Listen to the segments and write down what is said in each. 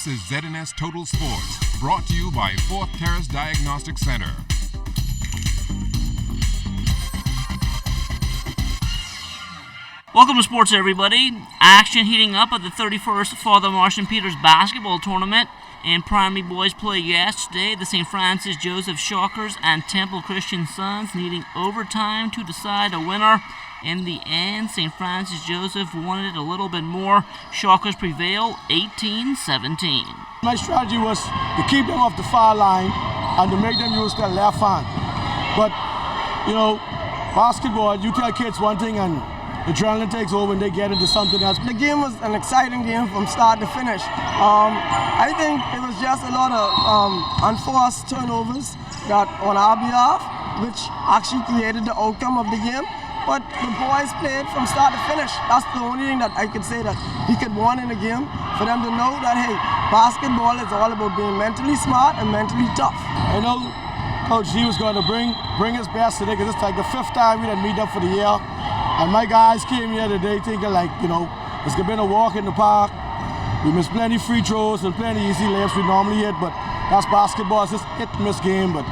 This is ZNS Total Sports, brought to you by Fourth Terrace Diagnostic Center. Welcome to sports, everybody. Action heating up at the 31st Father Martian Peters basketball tournament. In primary boys play yesterday, the St. Francis Joseph Shockers and Temple Christian Sons needing overtime to decide a winner. In the end, St. Francis Joseph wanted it a little bit more. Shockers prevail 18-17. My strategy was to keep them off the foul line and to make them use their left hand. But, you know, basketball, you tell kids one thing and adrenaline takes over and they get into something else. The game was an exciting game from start to finish. I think it was just a lot of unforced turnovers that on our behalf, which actually created the outcome of the game. But the boys played from start to finish. That's the only thing that I could say that we could win in the game, for them to know that, hey, basketball is all about being mentally smart and mentally tough. I know Coach G was going to bring his best today, because it's like the fifth time we didn't meet up for the year. And my guys came here today thinking like, you know, it's been a walk in the park. We missed plenty free throws and plenty easy layups we normally hit, but that's basketball. It's just hit and miss game. But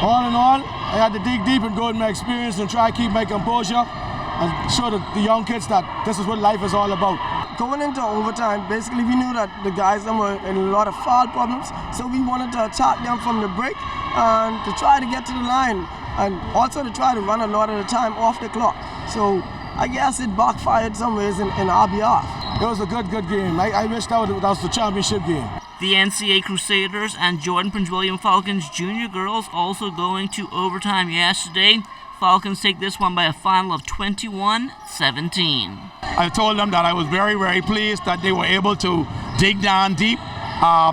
all in all, I had to dig deep and go in my experience and try to keep my composure and show the young kids that this is what life is all about. Going into overtime, basically we knew that the guys were in a lot of foul problems, so we wanted to attack them from the break and to try to get to the line, and also to try to run a lot of the time off the clock. So I guess it backfired some ways in our behalf. It was a good game. I wish that was the championship game. The NCAA Crusaders and Jordan Prince William Falcons Junior girls also going to overtime yesterday. Falcons take this one by a final of 21-17. I told them that I was very, very pleased that they were able to dig down deep,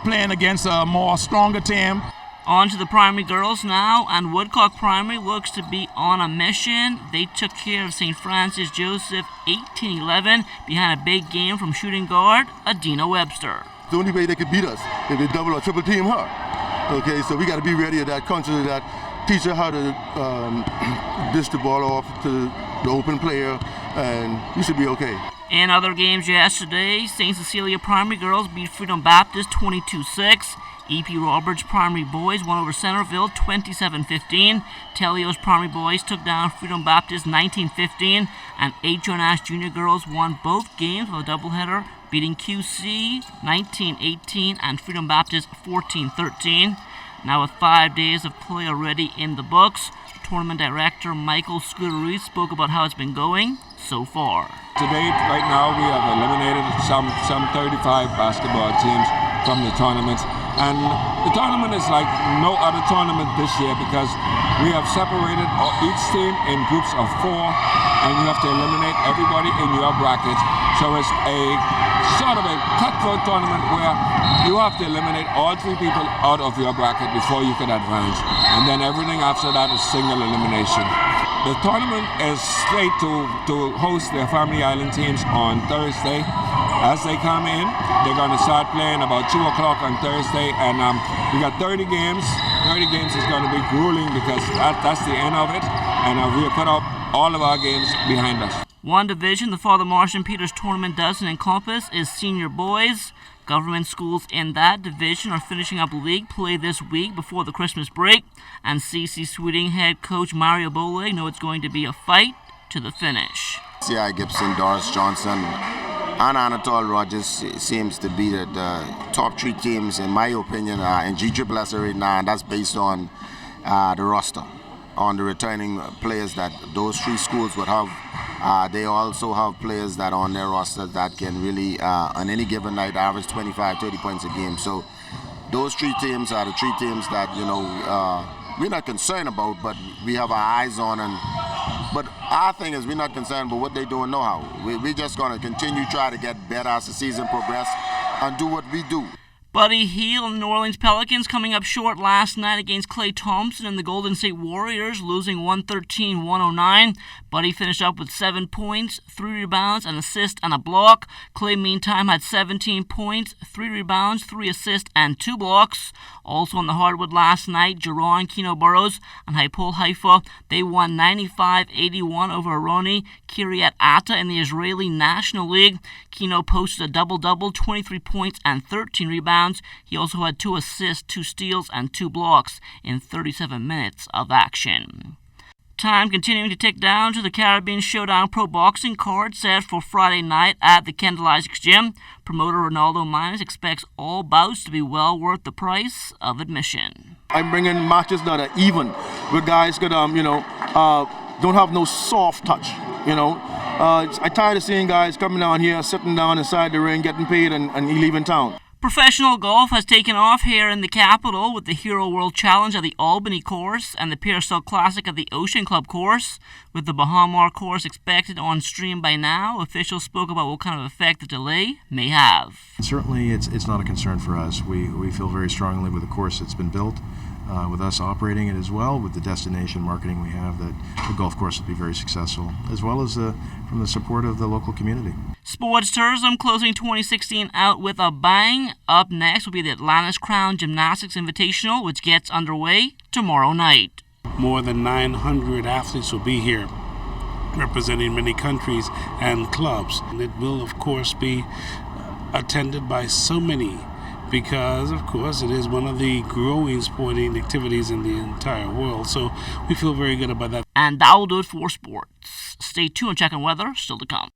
playing against a more stronger team. On to the primary girls now, and Woodcock Primary looks to be on a mission. They took care of St. Francis Joseph 18-11 behind a big game from shooting guard Adina Webster. The only way they could beat us if they double or triple team her. Okay, so we got to be ready at that, conscious of that, teach her how to dish the ball off to the open player, and we should be okay. In other games yesterday, St. Cecilia Primary girls beat Freedom Baptist 22-6. E.P. Roberts Primary Boys won over Centerville 27-15. Telios Primary Boys took down Freedom Baptist 19-15. And H. Jonas Junior Girls won both games with a doubleheader, beating QC 19-18 and Freedom Baptist 14-13. Now with 5 days of play already in the books, tournament director Michael Scuderi spoke about how it's been going so far. To date, right now, we have eliminated some 35 basketball teams from the tournament. And the tournament is like no other tournament this year, because we have separated each team in groups of 4, and you have to eliminate everybody in your bracket. So it's a sort of a cutthroat tournament where you have to eliminate all 3 people out of your bracket before you can advance. And then everything after that is single elimination. The tournament is straight to host their Family Island teams on Thursday. As they come in, they're going to start playing about 2 o'clock on Thursday, and we got 30 games. 30 games is going to be grueling, because that's the end of it, and we'll put up all of our games behind us. One division the Father Martian Peters tournament doesn't encompass is senior boys. Government schools in that division are finishing up league play this week before the Christmas break, and CC Sweeting head coach Mario Boleg knows it's going to be a fight to the finish. C.I. Gibson, Doris Johnson, and Anatole Rogers seems to be the top 3 teams, in my opinion, in GSSS right now, and that's based on the roster, on the returning players that those 3 schools would have. They also have players that on their roster that can really, on any given night, average 25, 30 points a game. So those 3 teams are the 3 teams that, you know, we're not concerned about, but we have our eyes on. But our thing is, we're not concerned about what they do and know how. We're just going to continue to try to get better as the season progresses and do what we do. Buddy Hield and New Orleans Pelicans coming up short last night against Klay Thompson and the Golden State Warriors, losing 113-109. Buddy finished up with 7 points, 3 rebounds, an assist, and a block. Klay, meantime, had 17 points, 3 rebounds, 3 assists, and 2 blocks. Also on the hardwood last night, Jerron, Keno Burrows, and Hapoel Haifa, they won 95-81 over Aroni Kiryat Ata in the Israeli National League. Keno posted a double-double, 23 points and 13 rebounds. rebounds. He also had 2 assists, 2 steals, and 2 blocks in 37 minutes of action. Time continuing to tick down to the Caribbean Showdown Pro Boxing card set for Friday night at the Kendall Isaacs Gym. Promoter Ronaldo Mines expects all bouts to be well worth the price of admission. I'm bringing matches that are even, where guys could, don't have no soft touch, I'm tired of seeing guys coming down here, sitting down inside the ring, getting paid, and leaving town. Professional golf has taken off here in the capital with the Hero World Challenge at the Albany course and the Pearsall Classic at the Ocean Club course. With the Bahamas course expected on stream by now, officials spoke about what kind of effect the delay may have. Certainly it's not a concern for us. We feel very strongly with the course that's been built, with us operating it as well, with the destination marketing we have, that the golf course will be very successful, as well as from the support of the local community. Sports tourism closing 2016 out with a bang. Up next will be the Atlantis Crown Gymnastics Invitational, which gets underway tomorrow night. More than 900 athletes will be here, representing many countries and clubs. And it will, of course, be attended by so many, because, of course, it is one of the growing sporting activities in the entire world. So we feel very good about that. And that will do it for sports. Stay tuned and check on weather still to come.